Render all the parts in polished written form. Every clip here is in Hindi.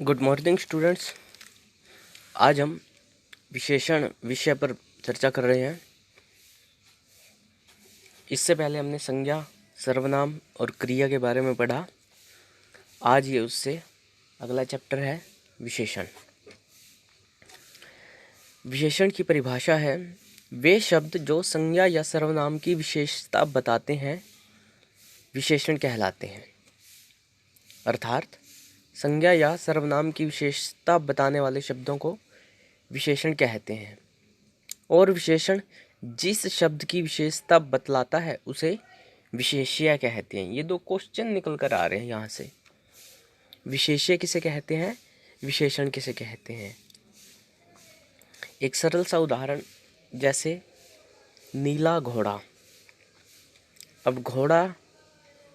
Good morning students. आज हम विशेषण विषय पर चर्चा कर रहे हैं। इससे पहले हमने संज्ञा, सर्वनाम और क्रिया के बारे में पढ़ा। आज ये उससे अगला चैप्टर है विशेषण। विशेषण की परिभाषा है वे शब्द जो संज्ञा या सर्वनाम की विशेषता बताते हैं विशेषण कहलाते हैं। अर्थात संज्ञा या सर्वनाम की विशेषता बताने वाले शब्दों को विशेषण कहते हैं और विशेषण जिस शब्द की विशेषता बतलाता है उसे विशेष्य कहते हैं। ये दो क्वेश्चन निकल कर आ रहे हैं यहाँ से। विशेष्य किसे कहते हैं, विशेषण किसे कहते हैं। एक सरल सा उदाहरण, जैसे नीला घोड़ा। अब घोड़ा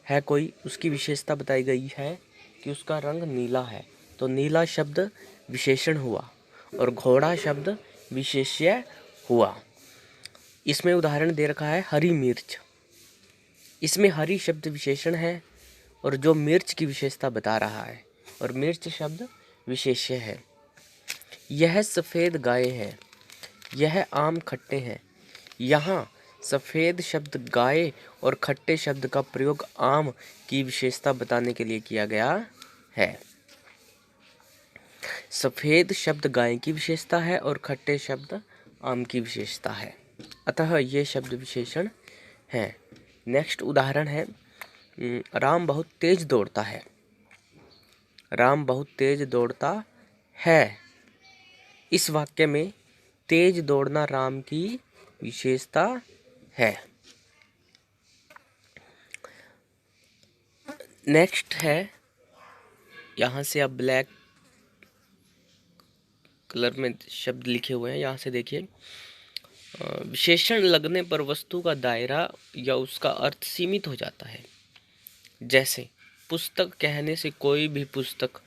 है कोई, उसकी विशेषता बताई गई है कि उसका रंग नीला है, तो नीला शब्द विशेषण हुआ और घोड़ा शब्द विशेष्य हुआ। इसमें उदाहरण दे रखा है हरी मिर्च। इसमें हरी शब्द विशेषण है और जो मिर्च की विशेषता बता रहा है, और मिर्च शब्द विशेष्य है। यह सफ़ेद गाय है, यह आम खट्टे हैं। यहाँ सफ़ेद शब्द गाय और खट्टे शब्द का प्रयोग आम की विशेषता बताने के लिए किया गया है। सफ़ेद शब्द गाय की विशेषता है और खट्टे शब्द आम की विशेषता है, अतः ये शब्द विशेषण हैं। नेक्स्ट उदाहरण है राम बहुत तेज दौड़ता है। राम बहुत तेज दौड़ता है। इस वाक्य में तेज दौड़ना राम की विशेषता है। नेक्स्ट है, यहाँ से अब ब्लैक कलर में शब्द लिखे हुए हैं, यहाँ से देखिए। विशेषण लगने पर वस्तु का दायरा या उसका अर्थ सीमित हो जाता है। जैसे पुस्तक कहने से कोई भी पुस्तक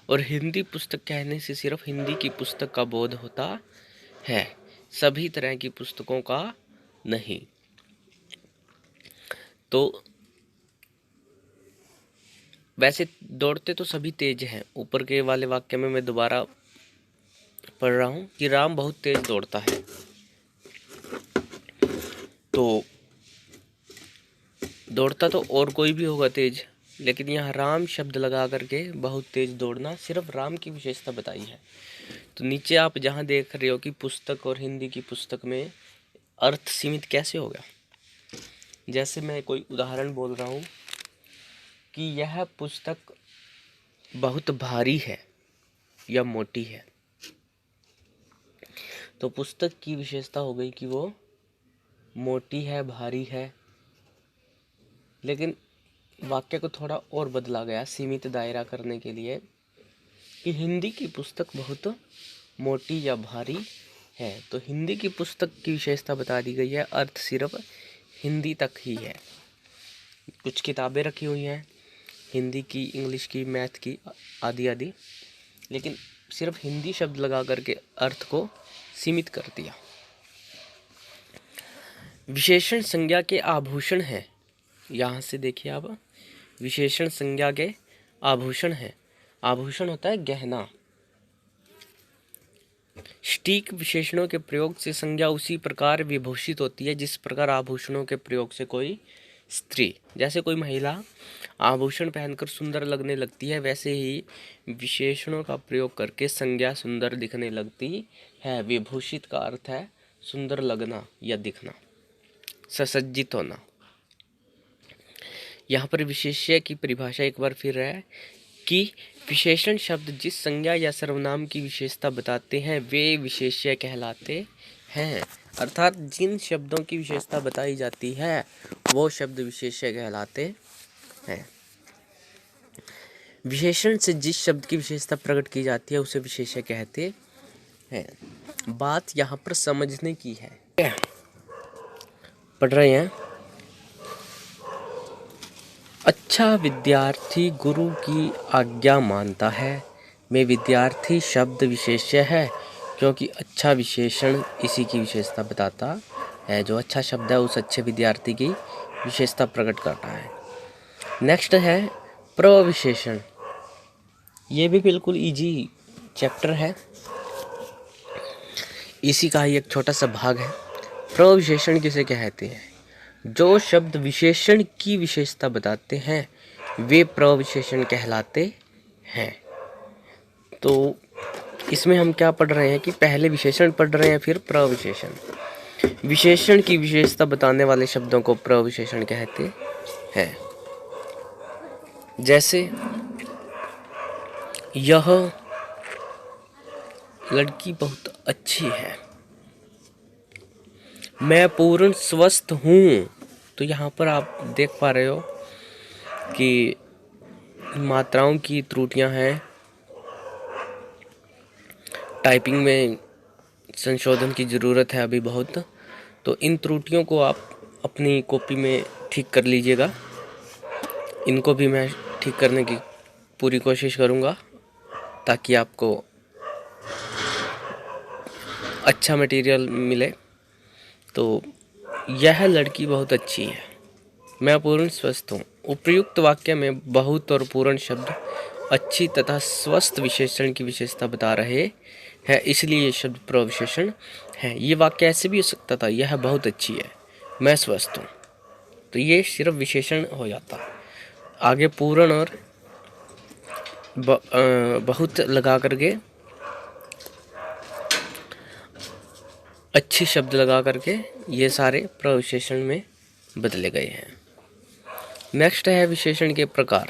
और हिंदी पुस्तक कहने से सिर्फ हिंदी की पुस्तक का बोध होता है, सभी तरह की पुस्तकों का नहीं। तो वैसे दौड़ते तो सभी तेज हैं। ऊपर के वाले वाक्य में मैं दोबारा पढ़ रहा हूँ कि राम बहुत तेज दौड़ता है। तो दौड़ता तो और कोई भी होगा तेज, लेकिन यहाँ राम शब्द लगा करके बहुत तेज दौड़ना सिर्फ राम की विशेषता बताई है। तो नीचे आप जहाँ देख रहे हो कि पुस्तक और हिंदी की पुस्तक में अर्थ सीमित कैसे होगा। जैसे मैं कोई उदाहरण बोल रहा हूँ कि यह पुस्तक बहुत भारी है या मोटी है, तो पुस्तक की विशेषता हो गई कि वो मोटी है, भारी है। लेकिन वाक्य को थोड़ा और बदला गया सीमित दायरा करने के लिए कि हिंदी की पुस्तक बहुत मोटी या भारी है, तो हिंदी की पुस्तक की विशेषता बता दी गई है, अर्थ सिर्फ हिंदी तक ही है। कुछ किताबें रखी हुई हैं हिंदी की, इंग्लिश की, मैथ की आदि आदि, लेकिन सिर्फ हिंदी शब्द लगा करके अर्थ को सीमित कर दिया। विशेषण संज्ञा के आभूषण हैं। यहाँ से देखिए आप, विशेषण संज्ञा के आभूषण हैं। आभूषण होता है गहना। सटीक विशेषणों के प्रयोग से संज्ञा उसी प्रकार विभूषित होती है जिस प्रकार आभूषणों के प्रयोग से कोई स्त्री, जैसे कोई महिला आभूषण पहनकर सुंदर लगने लगती है, वैसे ही विशेषणों का प्रयोग करके संज्ञा सुंदर दिखने लगती है। विभूषित का अर्थ है सुंदर लगना या दिखना, सुसज्जित होना। यहाँ पर विशेष्य की परिभाषा एक बार फिर है कि विशेषण शब्द जिस संज्ञा या सर्वनाम की विशेषता बताते हैं वे विशेष्य कहलाते हैं। अर्थात जिन शब्दों की विशेषता बताई जाती है वो शब्द विशेष्य कहलाते हैं। विशेषण से जिस शब्द की विशेषता प्रकट की जाती है उसे विशेष्य कहते हैं। बात यहाँ पर समझने की है। पढ़ रहे हैं। अच्छा विद्यार्थी गुरु की आज्ञा मानता है में विद्यार्थी शब्द विशेष्य है, क्योंकि अच्छा विशेषण इसी की विशेषता बताता है। जो अच्छा शब्द है उस अच्छे विद्यार्थी की विशेषता प्रकट करता है। नेक्स्ट है प्रविशेषण। ये भी बिल्कुल इजी चैप्टर है, इसी का ही एक छोटा सा भाग है। प्रविशेषण किसे कहते हैं? जो शब्द विशेषण की विशेषता बताते हैं वे प्रविशेषण कहलाते हैं। तो इसमें हम क्या पढ़ रहे हैं कि पहले विशेषण पढ़ रहे हैं, फिर प्रविशेषण। विशेषण की विशेषता बताने वाले शब्दों को प्रविशेषण कहते हैं। जैसे यह लड़की बहुत अच्छी है, मैं पूर्ण स्वस्थ हूँ। तो यहाँ पर आप देख पा रहे हो कि मात्राओं की त्रुटियां हैं, टाइपिंग में संशोधन की ज़रूरत है अभी बहुत। तो इन त्रुटियों को आप अपनी कॉपी में ठीक कर लीजिएगा। इनको भी मैं ठीक करने की पूरी कोशिश करूँगा ताकि आपको अच्छा मटेरियल मिले। तो यह लड़की बहुत अच्छी है, मैं पूर्ण स्वस्थ हूँ। उपयुक्त वाक्य में बहुत और पूर्ण शब्द अच्छी तथा स्वस्थ विशेषण की विशेषता बता रहे हैं, इसलिए ये शब्द प्रविशेषण है। ये वाक्य ऐसे भी हो सकता था, यह बहुत अच्छी है, मैं स्वस्थ हूँ। तो ये सिर्फ विशेषण हो जाता। आगे पूर्ण और बहुत लगा करके, अच्छी शब्द लगा करके ये सारे प्रविशेषण में बदले गए हैं। नेक्स्ट है विशेषण के प्रकार।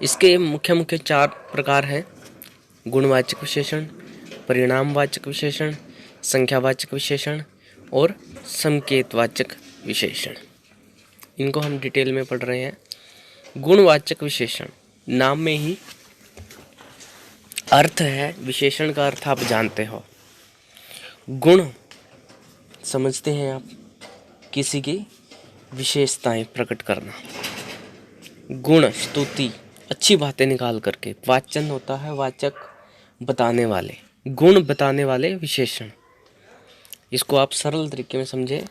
इसके मुख्य मुख्य 4 प्रकार हैं: गुणवाचक विशेषण, परिणामवाचक विशेषण, संख्यावाचक विशेषण और संकेतवाचक विशेषण। इनको हम डिटेल में पढ़ रहे हैं। गुणवाचक विशेषण, नाम में ही अर्थ है, विशेषण का अर्थ आप जानते हो। गुण समझते हैं आप, किसी की विशेषताएं प्रकट करना। गुण स्तुति, अच्छी बातें निकाल करके। वाचन होता है वाचक, बताने वाले, गुण बताने वाले विशेषण। इसको आप सरल तरीके में समझे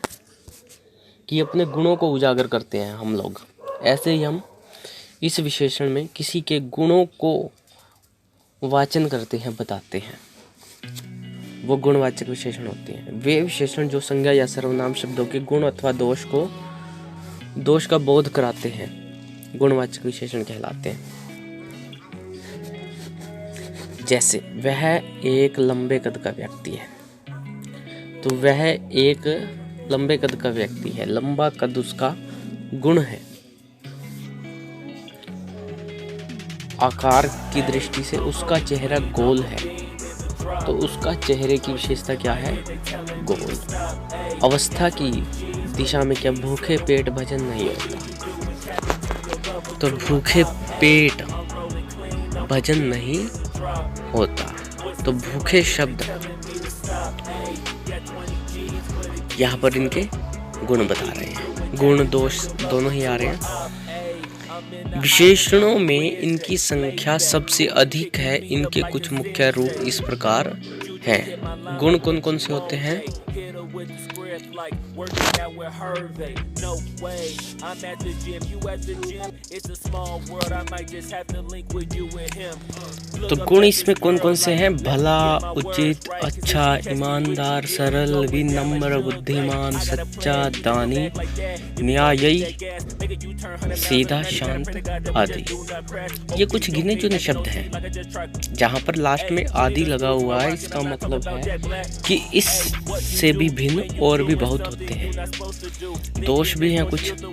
कि अपने गुणों को उजागर करते हैं हम लोग। ऐसे ही हम इस विशेषण में किसी के गुणों को वाचन करते हैं, बताते हैं, वो गुणवाचक विशेषण होते हैं। वे विशेषण जो संज्ञा या सर्वनाम शब्दों के गुण अथवा दोष का बोध कराते हैं गुणवाचक विशेषण कहलाते हैं। जैसे वह एक लंबे कद का व्यक्ति है, तो वह एक लंबे कद का व्यक्ति है, लंबा कद उसका गुण है। आकार की दृष्टि से उसका चेहरा गोल है, तो उसका चेहरे की विशेषता क्या है? गोल। अवस्था की दिशा में क्या? भूखे पेट भजन नहीं होता, तो भूखे पेट भजन नहीं होता। तो भूखे शब्द यहाँ पर इनके गुण बता रहे हैं। गुण दोष दोनों ही आ रहे हैं। विशेषणों में इनकी संख्या सबसे अधिक है। इनके कुछ मुख्य रूप इस प्रकार हैं। गुण कौन कौन से होते हैं? तो गुण इसमें कौन कौन से हैं? भला, उचित, अच्छा, ईमानदार, सरल, विनम्र, बुद्धिमान, सच्चा, दानी, न्यायी, सीधा, शांत आदि। ये कुछ गिने चुने शब्द हैं। जहाँ पर लास्ट में आदि लगा हुआ है, इसका मतलब है कि इससे भी भिन्न और भी बहुत होते हैं। दोष भी हैं कुछ: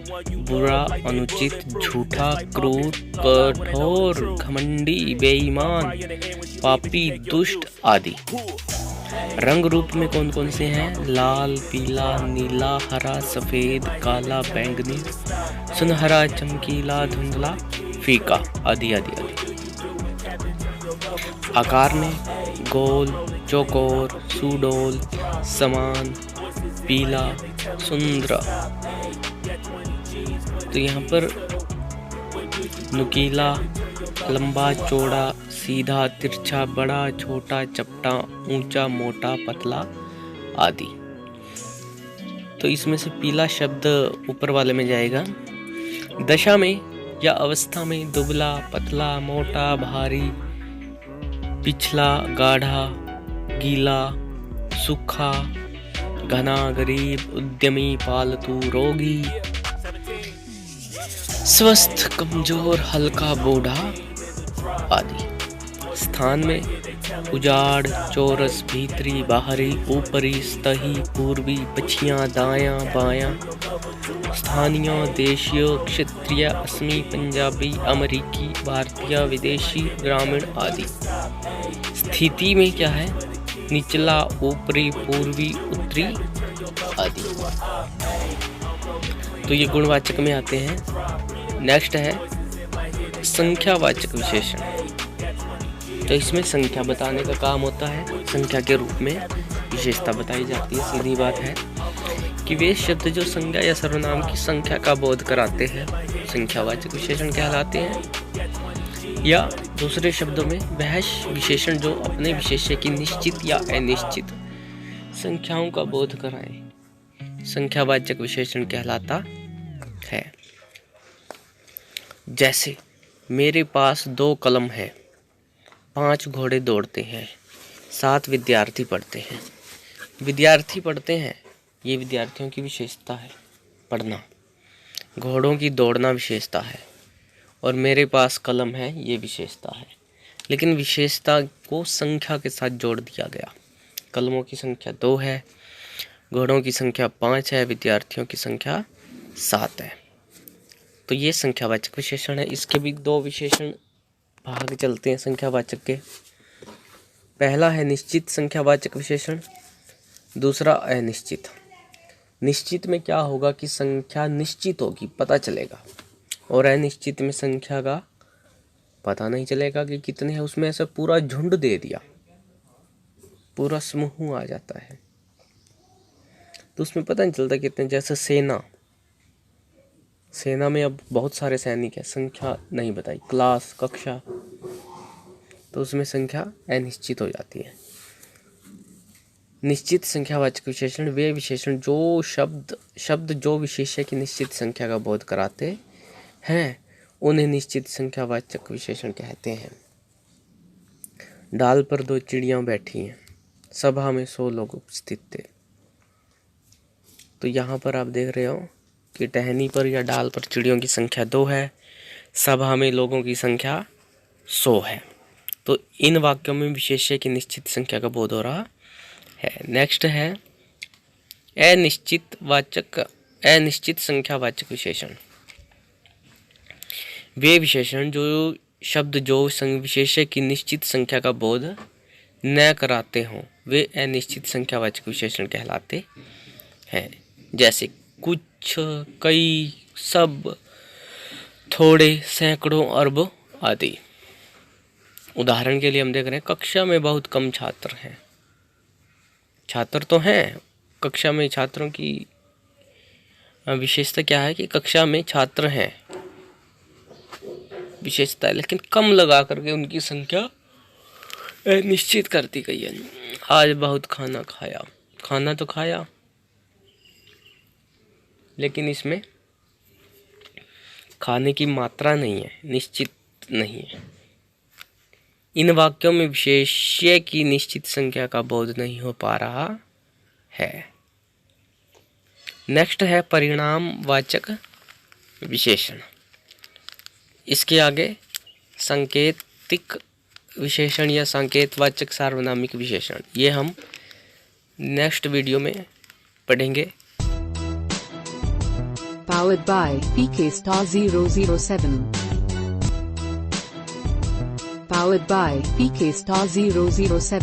बुरा, अनुचित, झूठा, क्रूर, कठोर, घमंडी, बेईमान, पापी, दुष्ट आदि। रंग रूप में कौन कौन से हैं? लाल, पीला, नीला, हरा, सफेद, काला, बैंगनी, सुनहरा, चमकीला, धुंधला, फीका आदि आदि आदि। आकार में गोल, चौकोर, सुडौल, समान, पीला, सुंदर। तो यहाँ पर नुकीला, लंबा, चौड़ा, सीधा, तिरछा, बड़ा, छोटा, चपटा, ऊंचा, मोटा, पतला आदि। तो इसमें से पीला शब्द ऊपर वाले में जाएगा। दशा में या अवस्था में दुबला, पतला, मोटा, भारी, पिछला, गाढ़ा, गीला, सूखा, घना, गरीब, उद्यमी, पालतू, रोगी, स्वस्थ, कमजोर, हल्का, बूढ़ा आदि। स्थान में उजाड़, चौरस, भीतरी, बाहरी, ऊपरी, सतही, पूर्वी, पछिया, दायां, बायां, स्थानीय, देशीय, क्षेत्रीय, असमी, पंजाबी, अमेरिकी, भारतीय, विदेशी, ग्रामीण आदि। स्थिति में क्या है? निचला, ऊपरी, पूर्वी, उत्तरी आदि। तो ये गुणवाचक में आते हैं। नेक्स्ट है संख्यावाचक विशेषण। तो इसमें संख्या बताने का काम होता है, संख्या के रूप में विशेषता बताई जाती है। सीधी बात है कि वे शब्द जो संज्ञा या सर्वनाम की संख्या का बोध कराते हैं संख्यावाचक विशेषण कहलाते हैं। या दूसरे शब्दों में वह विशेषण जो अपने विशेष्य की निश्चित या अनिश्चित संख्याओं का बोध कराएं संख्यावाचक विशेषण कहलाता है। जैसे मेरे पास 2 कलम है, 5 घोड़े दौड़ते हैं, 7 विद्यार्थी पढ़ते हैं। विद्यार्थी पढ़ते हैं, ये विद्यार्थियों की विशेषता है, पढ़ना। घोड़ों की दौड़ना विशेषता है, और मेरे पास कलम है, ये विशेषता है। लेकिन विशेषता को संख्या के साथ जोड़ दिया गया। कलमों की संख्या 2 है, घोड़ों की संख्या 5 है, विद्यार्थियों की संख्या 7 है। तो ये संख्यावाचक विशेषण है। इसके भी 2 विशेषण भाग चलते हैं संख्यावाचक के। पहला है निश्चित संख्यावाचक विशेषण, दूसरा अनिश्चित। निश्चित में क्या होगा कि संख्या निश्चित होगी, पता चलेगा, और अनिश्चित में संख्या का पता नहीं चलेगा कि कितने हैं। उसमें ऐसा पूरा झुंड दे दिया, पूरा समूह आ जाता है, तो उसमें पता नहीं चलता कितने। जैसे सेना में अब बहुत सारे सैनिक हैं, संख्या नहीं बताई। क्लास, कक्षा, तो उसमें संख्या अनिश्चित हो जाती है। निश्चित संख्यावाचक विशेषण वे विशेषण जो शब्द जो विशेष्य की निश्चित संख्या का बोध कराते हैं, उन्हें निश्चित संख्यावाचक विशेषण कहते हैं। डाल पर 2 चिड़ियाँ बैठी हैं, सभा में 100 लोग उपस्थित थे। तो यहाँ पर आप देख रहे हो कि टहनी पर या डाल पर चिड़ियों की संख्या 2 है, सभा में लोगों की संख्या 100 है। तो इन वाक्यों में विशेष्य की निश्चित संख्या का बोध हो रहा है। नेक्स्ट है अनिश्चित संख्यावाचक विशेषण। वे विशेषण जो शब्द जो विशेष्य की निश्चित संख्या का बोध न कराते हों, वे अनिश्चित संख्यावाचक विशेषण कहलाते हैं। जैसे कुछ, कई, सब, थोड़े, सैकड़ों, अरबों आदि। उदाहरण के लिए हम देख रहे हैं कक्षा में बहुत कम छात्र हैं। छात्र तो हैं, कक्षा में छात्रों की विशेषता क्या है कि कक्षा में छात्र हैं, विशेषता है, लेकिन कम लगा करके उनकी संख्या निश्चित करती गई है। आज बहुत खाना खाया, खाना तो खाया, लेकिन इसमें खाने की मात्रा नहीं है, निश्चित नहीं है। इन वाक्यों में विशेष्य की निश्चित संख्या का बोध नहीं हो पा रहा है। नेक्स्ट है परिणामवाचक विशेषण। इसके आगे सांकेतिक विशेषण या संकेतवाचक सार्वनामिक विशेषण, ये हम नेक्स्ट वीडियो में पढ़ेंगे। Powered by PK Star 007. Powered by PK Star 007.